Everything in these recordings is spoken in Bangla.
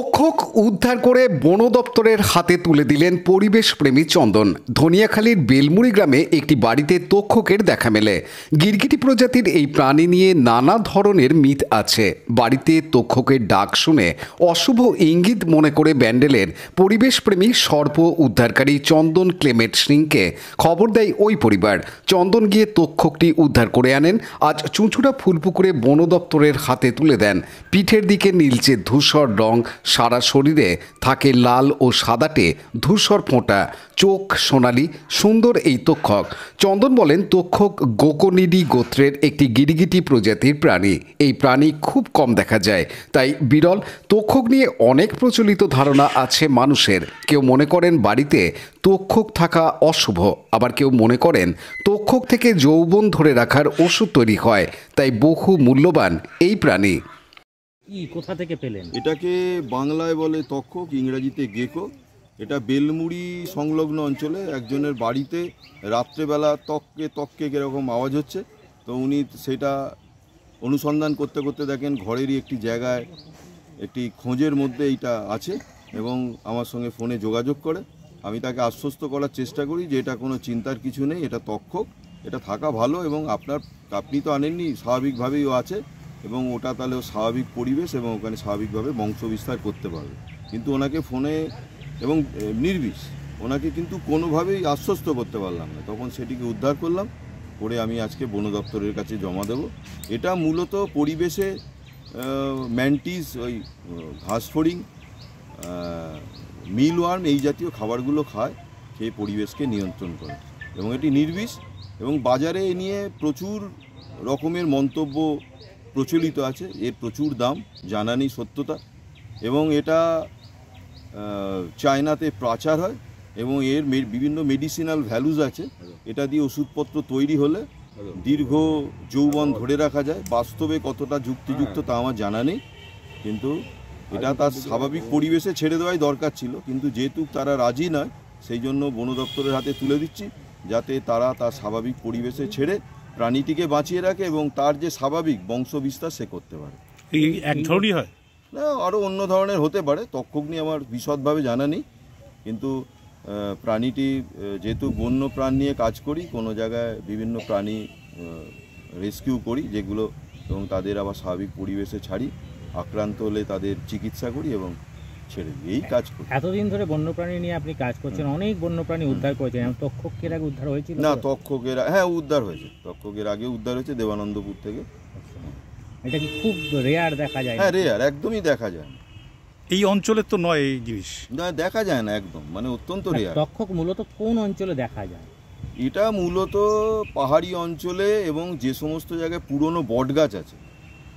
তক্ষক উদ্ধার করে বন দপ্তরের হাতে তুলে দিলেন পরিবেশপ্রেমী চন্দন। ধনিয়াখালীর বেলমুড়ি গ্রামে একটি বাড়িতে তক্ষকের দেখা মেলে। গিরগিটি প্রজাতির এই প্রাণী নিয়ে নানা ধরনের মিথ আছে। বাড়িতে তক্ষকের ডাক শুনে অশুভ ইঙ্গিত মনে করে ব্যান্ডেলের পরিবেশপ্রেমী সর্প উদ্ধারকারী চন্দন ক্লেমেট সিংকে খবর দেয় ওই পরিবার। চন্দন গিয়ে তক্ষকটি উদ্ধার করে আনেন। আজ চুঁচুড়া ফুলপুকুরে বন দপ্তরের হাতে তুলে দেন। পিঠের দিকে নীলচে ধূসর রং, সারা শরীরে থাকে লাল ও সাদাটে ধূসর ফোঁটা, চোখ সোনালি, সুন্দর এই তক্ষক। চন্দন বলেন, তক্ষক গোকনিডি গোত্রের একটি গিরগিটি প্রজাতির প্রাণী। এই প্রাণী খুব কম দেখা যায়, তাই বিরল। তক্ষক নিয়ে অনেক প্রচলিত ধারণা আছে মানুষের। কেউ মনে করেন বাড়িতে তক্ষক থাকা অশুভ, আবার কেউ মনে করেন তক্ষক থেকে যৌবন ধরে রাখার ওষুধ তৈরি হয়, তাই বহু মূল্যবান এই প্রাণী। কোথা থেকে পেলেন? এটাকে বাংলায় বলে তক্ষক, ইংরাজিতে গেকো। এটা বেলমুড়ি সংলগ্ন অঞ্চলে একজনের বাড়িতে রাত্রেবেলা তককে তককে এরকম আওয়াজ হচ্ছে। তো উনি সেটা অনুসন্ধান করতে করতে দেখেন ঘরেরই একটি জায়গায় একটি খোঁজের মধ্যে এইটা আছে এবং আমার সঙ্গে ফোনে যোগাযোগ করে। আমি তাকে আশ্বস্ত করার চেষ্টা করি যে এটা কোনো চিন্তার কিছু নেই, এটা তক্ষক, এটা থাকা ভালো এবং আপনি তো আনেননি, স্বাভাবিকভাবেই আছে এবং ওটা তাহলে স্বাভাবিক পরিবেশ এবং ওখানে স্বাভাবিকভাবে বংশ বিস্তার করতে পারবে। কিন্তু ওনাকে ফোনে এবং নির্বিষ ওনাকে কিন্তু কোনোভাবেই আশ্বস্ত করতে পারলাম না। তখন সেটিকে উদ্ধার করলাম, করে আমি আজকে বন দপ্তরের কাছে জমা দেব। এটা মূলত পরিবেশে ম্যান্টিস, ওই ঘাস ফড়িং, মিলওয়ার্ম এই জাতীয় খাবারগুলো খায়, খেয়ে পরিবেশকে নিয়ন্ত্রণ করে এবং এটি নির্বিষ। এবং বাজারে এ নিয়ে প্রচুর রকমের মন্তব্য প্রচলিত আছে, এর প্রচুর দাম, জানা নেই সত্যতা। এবং এটা চায়নাতে পাচার হয় এবং এর বিভিন্ন মেডিসিনাল ভ্যালুজ আছে। এটা দিয়ে ওষুধপত্র তৈরি হলে দীর্ঘ যৌবন ধরে রাখা যায়। বাস্তবে কতটা যুক্তিযুক্ত তা আমার জানা নেই, কিন্তু এটা তার স্বাভাবিক পরিবেশে ছেড়ে দেওয়াই দরকার ছিল। কিন্তু যেহেতু তারা রাজি নয়, সেই জন্য বন দপ্তরের হাতে তুলে দিচ্ছি, যাতে তারা তার স্বাভাবিক পরিবেশে ছেড়ে প্রাণীটিকে বাঁচিয়ে রাখে এবং তার যে স্বাভাবিক বংশ বিস্তার সে করতে পারে। এক ধরনই হয় না, আরও অন্য ধরনের হতে পারে, তক্ষক নিয়ে আমার বিশদভাবে জানা নেই। কিন্তু প্রাণীটি যেহেতু বন্য প্রাণ নিয়ে কাজ করি, কোনো জায়গায় বিভিন্ন প্রাণী রেস্কিউ করি যেগুলো, এবং তাদের আবার স্বাভাবিক পরিবেশে ছাড়ি, আক্রান্ত হলে তাদের চিকিৎসা করি এবং ছেড়ে দিই, এই কাজ করি। এতদিন ধরে বন্যপ্রাণী নিয়ে আপনি কাজ করছেন, অনেক বন্যপ্রাণী উদ্ধার করেছেন, তক্ষকের আগে উদ্ধার হয়েছিল? না, তক্ষকের উদ্ধার হয়েছে, তক্ষকের আগে উদ্ধার হয়েছে দেবানন্দপুর থেকে। এটা কি খুব রেয়ার দেখা যায়? হ্যাঁ, রেয়ার, একদমই দেখা যায় না। এই অঞ্চলের তো নয় এই জিনিস, না, দেখা যায় না একদম, মানে অত্যন্ত রেয়ার। তক্ষক মূলত কোন অঞ্চলে দেখা যায়? এটা মূলত পাহাড়ি অঞ্চলে এবং যে সমস্ত জায়গায় পুরনো বটগাছ আছে,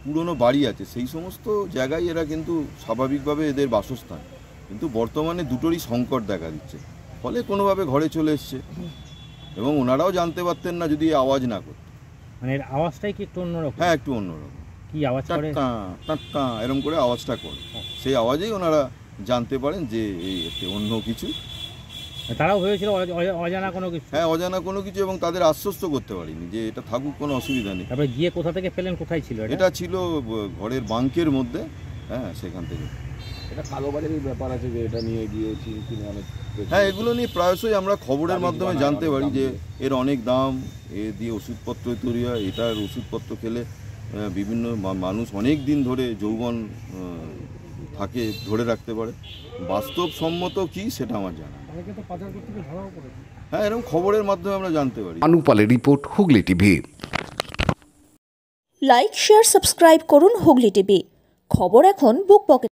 পুরনো বাড়ি আছে, সেই সমস্ত জায়গায় এরা কিন্তু স্বাভাবিকভাবে এদের বাসস্থান। কিন্তু বর্তমানে দুটোরই সংকট দেখা দিচ্ছে, ফলে কোনোভাবে ঘরে চলে এসছে এবং ওনারাও জানতে পারতেন না যদি আওয়াজ না করত। মানে এর আওয়াজটাই কি একটু অন্যরকম? হ্যাঁ, একটু অন্যরকম। কি আওয়াজ করে? টাটকা এরকম করে আওয়াজটা করে, সেই আওয়াজেই ওনারা জানতে পারেন যে এই অন্য কিছু। তারাও ভেবেছিল অজানা কোনো কিছু? হ্যাঁ, অজানা কোনো কিছু, এবং তাদের আশ্বস্ত করতে পারিনি যে এটা থাকুক, কোনো অসুবিধা নেই। তারপরে গিয়ে কোথা থেকে পেলেন? কোথায় ছিল এটা? ছিল ঘরের বাঙ্কের মধ্যে, হ্যাঁ, সেখান থেকে। এটা কালোবাজারের ব্যাপার আছে যে এটা নিয়ে গিয়েছি কিনে অনেক। হ্যাঁ, এগুলো নিয়ে প্রায়শই আমরা খবরের মাধ্যমে জানতে পারি যে এর অনেক দাম, এ দিয়ে ওষুধপত্র তৈরি হয়, এটার ওষুধপত্র খেলে বিভিন্ন মানুষ অনেক দিন ধরে যৌবন থাকে, ধরে রাখতে পারে। বাস্তবসম্মত কি সেটা আমার জানা। হ্যাঁ, এরকম খবরের মাধ্যমে আমরা জানতে পারি। আনুপালের report, Hooghly TV. Like, share, subscribe করুন হুগলি টিভি। খবর এখন বুক পকেটে।